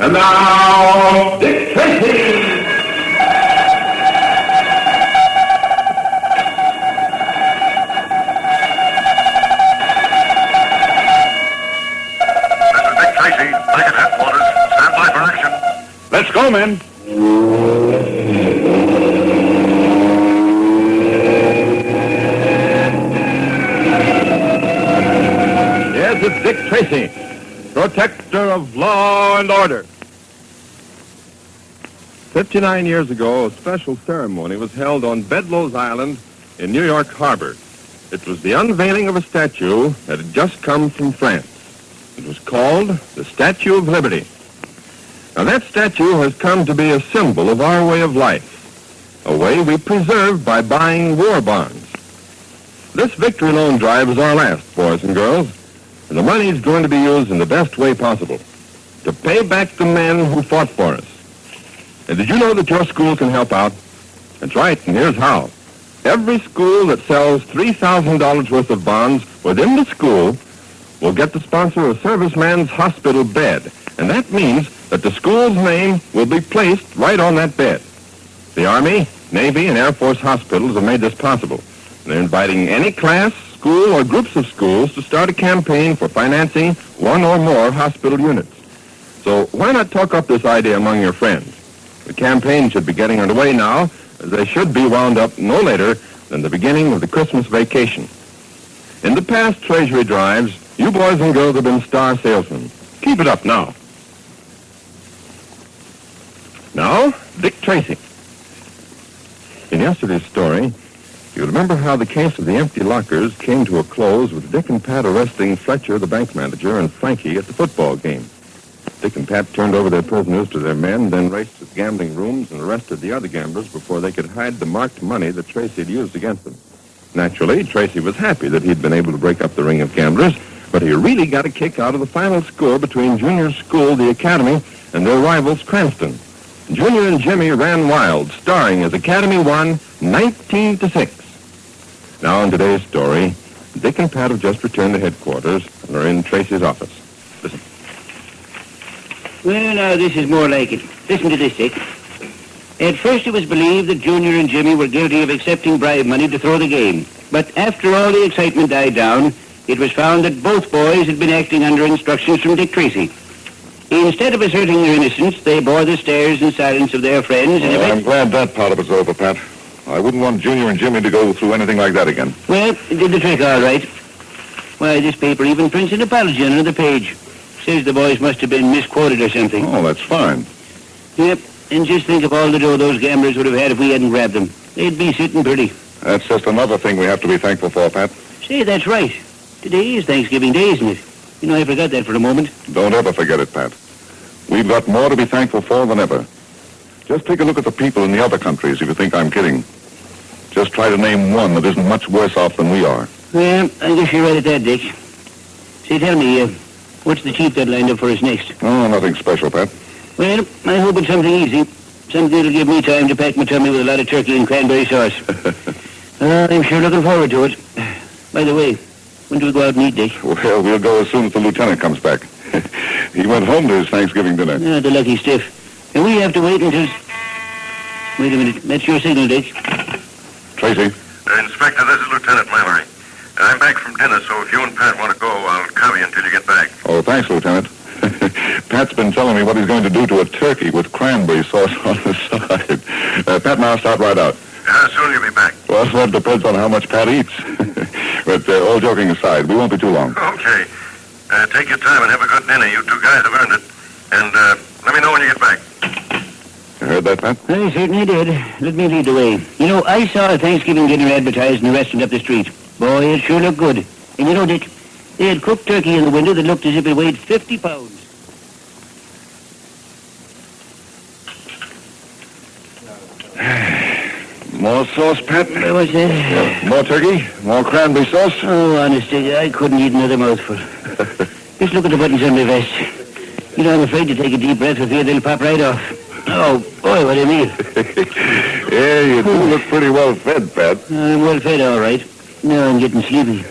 And now, Dick Tracy! Tracy, back at headquarters. Stand by for action. Let's go, men. Yes, it's Dick Tracy, protector of law and order. 59 years ago, a special ceremony was held on Bedloe's Island in New York Harbor. It was the unveiling of a statue that had just come from France. It was called the Statue of Liberty. Now, that statue has come to be a symbol of our way of life, a way we preserve by buying war bonds. This victory loan drive is our last, boys and girls, and the money is going to be used in the best way possible to pay back the men who fought for us. And did you know that your school can help out? That's right, and here's how. Every school that sells $3,000 worth of bonds within the school will get to sponsor a serviceman's hospital bed. And that means that the school's name will be placed right on that bed. The Army, Navy, and Air Force hospitals have made this possible. They're inviting any class, school, or groups of schools to start a campaign for financing one or more hospital units. So why not talk up this idea among your friends? The campaign should be getting underway now, as they should be wound up no later than the beginning of the Christmas vacation. In the past Treasury drives, you boys and girls have been star salesmen. Keep it up now. Now, Dick Tracy. In yesterday's story, you remember how the case of the empty lockers came to a close with Dick and Pat arresting Fletcher, the bank manager, and Frankie at the football game. Dick and Pat turned over their prisoners to their men, then raced to the gambling rooms and arrested the other gamblers before they could hide the marked money that Tracy had used against them. Naturally, Tracy was happy that he'd been able to break up the ring of gamblers, but he really got a kick out of the final score between Junior School, the Academy, and their rivals, Cranston. Junior and Jimmy ran wild, starring as Academy won 19-6. Now, in today's story, Dick and Pat have just returned to headquarters and are in Tracy's office. Listen. Well, now, this is more like it. Listen to this, Dick. At first, it was believed that Junior and Jimmy were guilty of accepting bribe money to throw the game. But after all the excitement died down, it was found that both boys had been acting under instructions from Dick Tracy. Instead of asserting their innocence, they bore the stares and silence of their friends. And I'm glad that part of it's over, Pat. I wouldn't want Junior and Jimmy to go through anything like that again. Well, it did the trick all right. Why, this paper even prints an apology on another page. Says the boys must have been misquoted or something. Oh, that's fine. Yep, and just think of all the dough those gamblers would have had if we hadn't grabbed them. They'd be sitting pretty. That's just another thing we have to be thankful for, Pat. Say, that's right. Today is Thanksgiving Day, isn't it? You know, I forgot that for a moment. Don't ever forget it, Pat. We've got more to be thankful for than ever. Just take a look at the people in the other countries if you think I'm kidding. Just try to name one that isn't much worse off than we are. Well, I guess you're right at that, Dick. Say, tell me, what's the chief got lined up for us next? Oh, nothing special, Pat. Well, I hope it's something easy. Something that'll give me time to pack my tummy with a lot of turkey and cranberry sauce. I'm sure looking forward to it. By the way, when do we go out and eat, Dick? Well, we'll go as soon as the lieutenant comes back. He went home to his Thanksgiving dinner. The lucky stiff. And we have to wait until... Wait a minute. That's your signal, Dick. Tracy? Inspector, this is Lieutenant Mallory. I'm back from dinner, so if you and Pat want to go, I'll cover you until you get back. Oh, thanks, Lieutenant. Pat's been telling me what he's going to do to a turkey with cranberry sauce on the side. Pat and I'll start right out. How soon you'll be back? Well, that depends on how much Pat eats. But all joking aside, we won't be too long. Okay. Take your time and have a good dinner. You two guys have earned it. And let me know when you get back. You heard that, Pat? I certainly did. Let me lead the way. You know, I saw a Thanksgiving dinner advertised in a restaurant up the street. Boy, it sure looked good. And you know, Dick, they had cooked turkey in the window that looked as if it weighed 50 pounds. More sauce, Pat? What's that? More turkey? More cranberry sauce? Oh, honestly, I couldn't eat another mouthful. Just look at the buttons on my vest. You know, I'm afraid to take a deep breath for fear they'll pop right off. Oh, boy, what a meal. Yeah, you do look pretty well fed, Pat. I'm well fed, all right. Now I'm getting sleepy.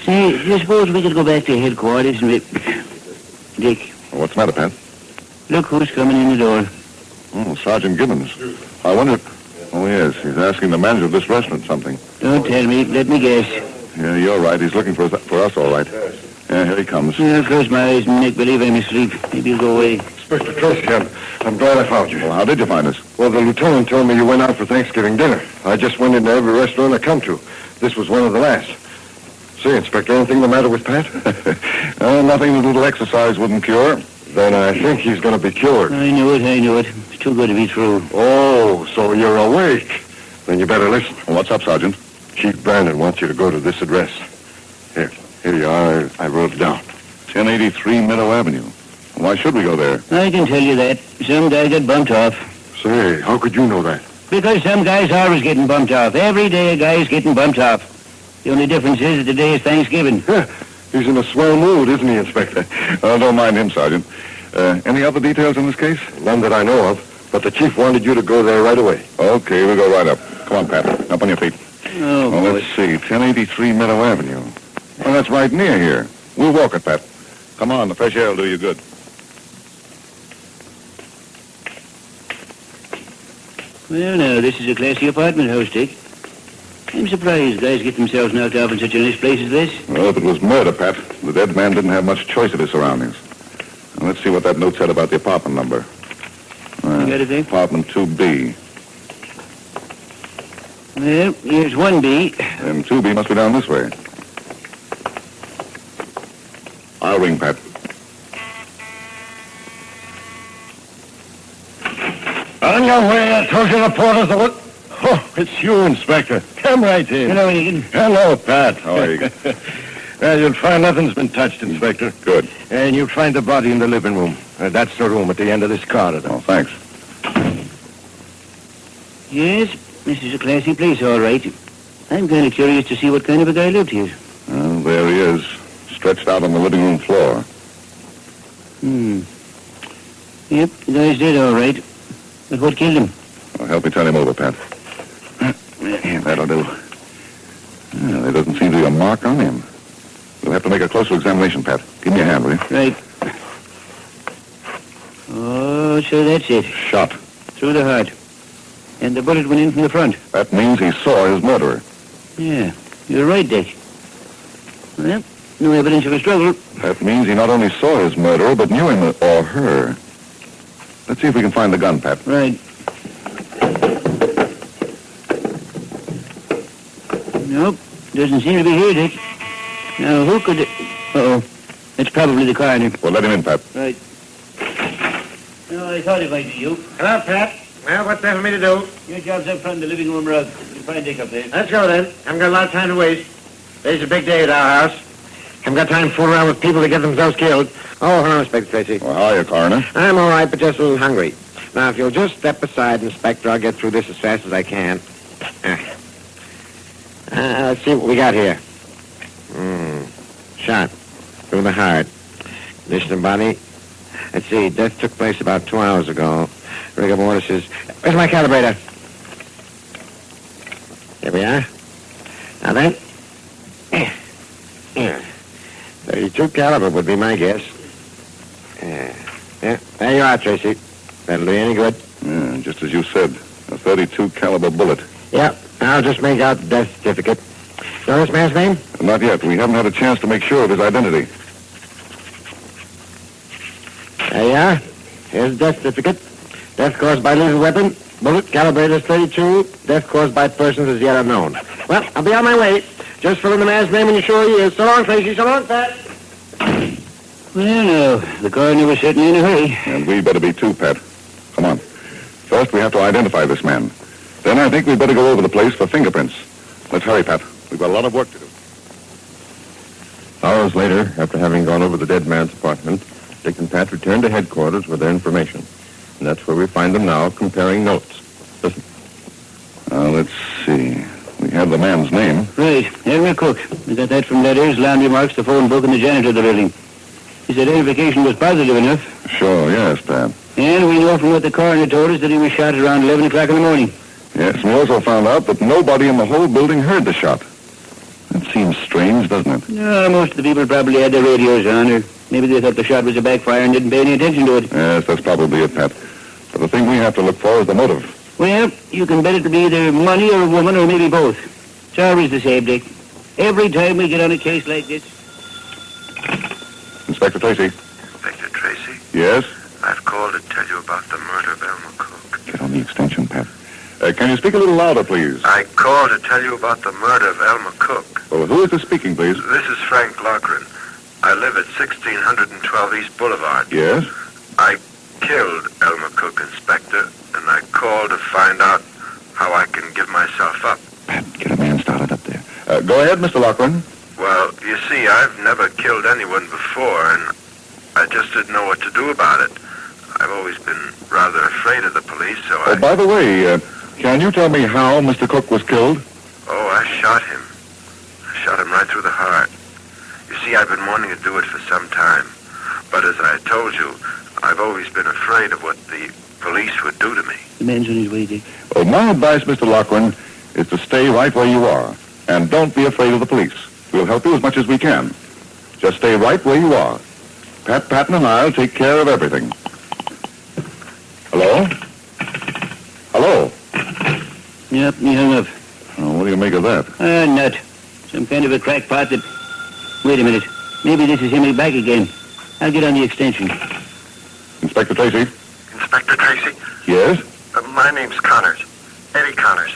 Say, do you suppose we could go back to headquarters and... Dick. What's the matter, Pat? Look who's coming in the door. Oh, Sergeant Gibbons. I wonder... Oh, yes, he's asking the manager of this restaurant something. Don't tell me. Let me guess. Yeah, you're right. He's looking for us, all right. Yeah, here he comes. I'll close my eyes and make believe I'm asleep. Maybe he'll go away. Inspector Tracy, I'm glad I found you. Well, how did you find us? Well, the lieutenant told me you went out for Thanksgiving dinner. I just went into every restaurant I come to. This was one of the last. Say, Inspector, anything the matter with Pat? Nothing a little exercise wouldn't cure. Then I think he's going to be cured. I knew it. It's too good to be true. Oh, so you're awake. Then you better listen. Well, what's up, Sergeant? Chief Brandon wants you to go to this address. Here you are. I wrote it down. 1083 Meadow Avenue. Why should we go there? I can tell you that. Some guy got bumped off. Say, how could you know that? Because some guys are always getting bumped off. Every day a guy's getting bumped off. The only difference is that today is Thanksgiving. He's in a swell mood, isn't he, Inspector? Oh, don't mind him, Sergeant. Any other details in this case? None that I know of, but the chief wanted you to go there right away. Okay, we'll go right up. Come on, Pat. Up on your feet. Oh, Well, boy. let's see. 1083 Meadow Avenue. Well, that's right near here. We'll walk it, Pat. Come on, the fresh air will do you good. Well, now, this is a classy apartment house, Dick. I'm surprised guys get themselves knocked off in such a nice place as this. Well, if it was murder, Pat, the dead man didn't have much choice of his surroundings. Now, let's see what that note said about the apartment number. You got it, Dick? Apartment 2B. Well, here's 1B. And 2B must be down this way. I'll ring, Pat. On your way, I told you the porters are... Oh, it's you, Inspector. Come right in. Hello, Egan. Hello, Pat. How are you? Well, you'll find nothing's been touched, Inspector. Good. And you'll find the body in the living room. That's the room at the end of this corridor. Oh, thanks. Yes, this is a classy place, all right. I'm kind of curious to see what kind of a guy lived here. Well, there he is, stretched out on the living room floor. Yep, the guy's dead, all right. But what killed him? Well, help me turn him over, Pat. Yeah, that'll do. Well, there doesn't seem to be a mark on him. We'll have to make a closer examination, Pat. Give me a hand, will you? Right. Oh, so that's it. Shot. Through the heart. And the bullet went in from the front. That means he saw his murderer. Yeah, you're right, Dick. Well, no evidence of a struggle. That means he not only saw his murderer, but knew him or her. Let's see if we can find the gun, Pat. Right. Nope, doesn't seem to be here, Dick. Now, who could... Uh-oh, it's probably the coroner. Well, let him in, Pat. Right. No, I thought it might be you. Hello, Pat. Well, what's there for me to do? Your job's up front in the living room rug. You'll find Dick up there. Let's go, then. Haven't got a lot of time to waste. Today's a big day at our house. Haven't got time to fool around with people to get themselves killed. Oh, hello, Inspector Tracy. Well, how are you, coroner? I'm all right, but just a little hungry. Now, if you'll just step aside, Inspector, I'll get through this as fast as I can. Let's see what we got here. Shot through the heart. Condition of body. Let's see, death took place about 2 hours ago. Rigor mortis is... Where's my calibrator? Here we are. Now then. 32 caliber would be my guess. Yeah, there you are, Tracy. That'll do you any good. Yeah, just as you said. A 32 caliber bullet. Yeah, I'll just make out the death certificate. Know this man's name? Not yet. We haven't had a chance to make sure of his identity. There you are. Here's the death certificate. Death caused by lethal weapon. Bullet calibrated 32. Death caused by persons as yet unknown. Well, I'll be on my way. Just fill in the man's name and you're sure he is. So long, Tracy. So long, Pat. Well, no, the coroner was certainly in a hurry. And we better be too, Pat. Come on. First, we have to identify this man. Then I think we'd better go over the place for fingerprints. Let's hurry, Pat. We've got a lot of work to do. Hours later, after having gone over the dead man's apartment, Dick and Pat returned to headquarters with their information. And that's where we find them now, comparing notes. Listen. Let's see. We have the man's name. Right, Henry Cook. We got that from letters, landmarks, the phone book, and the janitor of the building. His identification was positive enough. Sure, yes, Pat. And we know from what the coroner told us that he was shot at around 11 o'clock in the morning. Yes, and we also found out that nobody in the whole building heard the shot. That seems strange, doesn't it? No, most of the people probably had their radios on or Maybe they thought the shot was a backfire and didn't pay any attention to it. Yes, that's probably it, Pat. But the thing we have to look for is the motive. Well, you can bet it'll be either money or a woman or maybe both. It's always the same, Dick. Every time we get on a case like this. Inspector Tracy. Inspector Tracy, Yes? I've called to tell you about the murder of Elmer Cook. Get on the extension, Pat. Can you speak a little louder, please? I called to tell you about the murder of Elmer Cook. Well, who is this speaking, please? This is Frank Loughran. I live at 1612 East Boulevard. Yes? I killed Elmer Cook, Inspector, and I called to find out how I can give myself up. Pat, get a man started up there. Go ahead, Mr. Loughran. Well, you see, I've never killed anyone before, and I just didn't know what to do about it. I've always been rather afraid of the police, so I... Oh, by the way, can you tell me how Mr. Cook was killed? Oh, I shot him. I shot him right through the heart. You see, I've been wanting to do it for some time. But as I told you, I've always been afraid of what the police would do to me. The man's on his way, Dick. Well, my advice, Mr. Loughran, is to stay right where you are. And don't be afraid of the police. We'll help you as much as we can. Just stay right where you are. Pat Patton and I'll take care of everything. Hello? Hello? Yep, he hung up. Oh, what do you make of that? Nut. Some kind of a crackpot that... Wait a minute. Maybe this is him back again. I'll get on the extension. Inspector Tracy? Inspector Tracy, Yes? my name's Connors. Eddie Connors.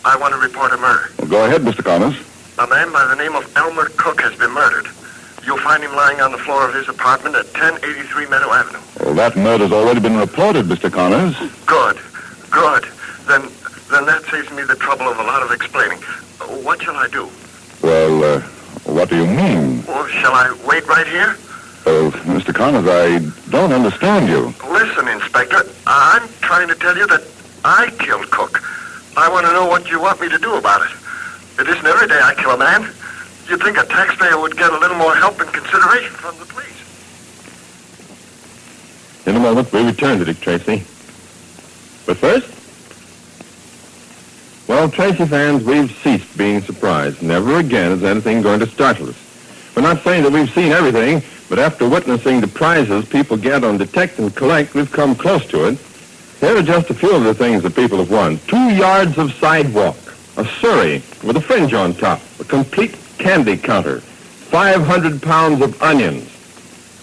I want to report a murder. Well, go ahead, Mr. Connors. A man by the name of Elmer Cook has been murdered. You'll find him lying on the floor of his apartment at 1083 Meadow Avenue. Well, that murder's already been reported, Mr. Connors. Good. Then that saves me the trouble of a lot of explaining. What shall I do? Well, what do you mean? Well, shall I wait right here? Mr. Connors, I don't understand you. Listen, Inspector, I'm trying to tell you that I killed Cook. I want to know what you want me to do about it. It isn't every day I kill a man. You'd think a taxpayer would get a little more help and consideration from the police. In a moment, we return to Dick Tracy. But first... Well, Tracy fans, we've ceased being surprised. Never again is anything going to startle us. We're not saying that we've seen everything, but after witnessing the prizes people get on Detect and Collect, we've come close to it. Here are just a few of the things that people have won. 2 yards of sidewalk, a Surrey with a fringe on top, a complete candy counter, 500 pounds of onions.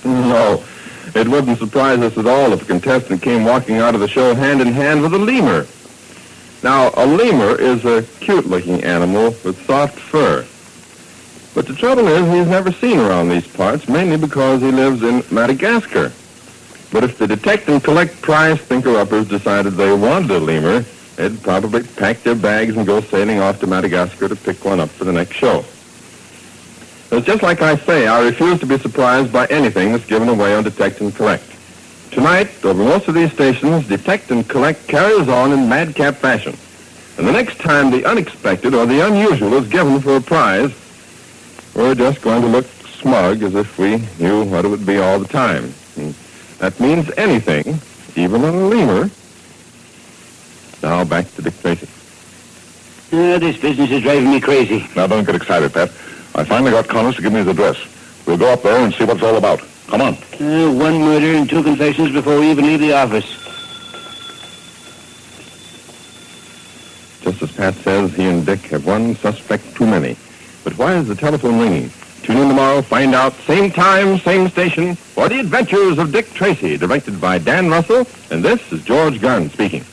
No, it wouldn't surprise us at all if a contestant came walking out of the show hand in hand with a lemur. Now, a lemur is a cute-looking animal with soft fur. But the trouble is he's never seen around these parts, mainly because he lives in Madagascar. But if the Detect and Collect prize thinker-uppers decided they wanted a lemur, they'd probably pack their bags and go sailing off to Madagascar to pick one up for the next show. It's just like I say, I refuse to be surprised by anything that's given away on Detect and Collect. Tonight, over most of these stations, Detect and Collect carries on in madcap fashion. And the next time the unexpected or the unusual is given for a prize, we're just going to look smug as if we knew what it would be all the time. And that means anything, even a lemur. Now back to Dick Tracy. This business is driving me crazy. Now, don't get excited, Pat. I finally got Connors to give me his address. We'll go up there and see what it's all about. Come on. 1 murder and 2 confessions before we even leave the office. Just as Pat says, he and Dick have one suspect too many. But why is the telephone ringing? Tune in tomorrow, find out, same time, same station, for The Adventures of Dick Tracy, directed by Dan Russell, and this is George Gunn speaking.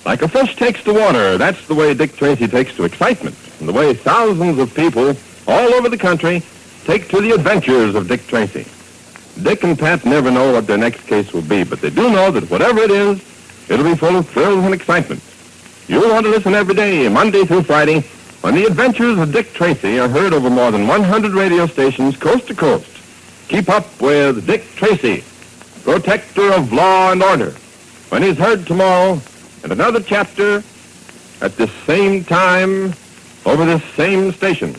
Like a fish takes to water, that's the way Dick Tracy takes to excitement, and the way thousands of people all over the country take to The Adventures of Dick Tracy. Dick and Pat never know what their next case will be, but they do know that whatever it is, it'll be full of thrills and excitement. You'll want to listen every day, Monday through Friday, when The Adventures of Dick Tracy are heard over more than 100 radio stations coast to coast. Keep up with Dick Tracy, protector of law and order, when he's heard tomorrow in another chapter at this same time over this same station.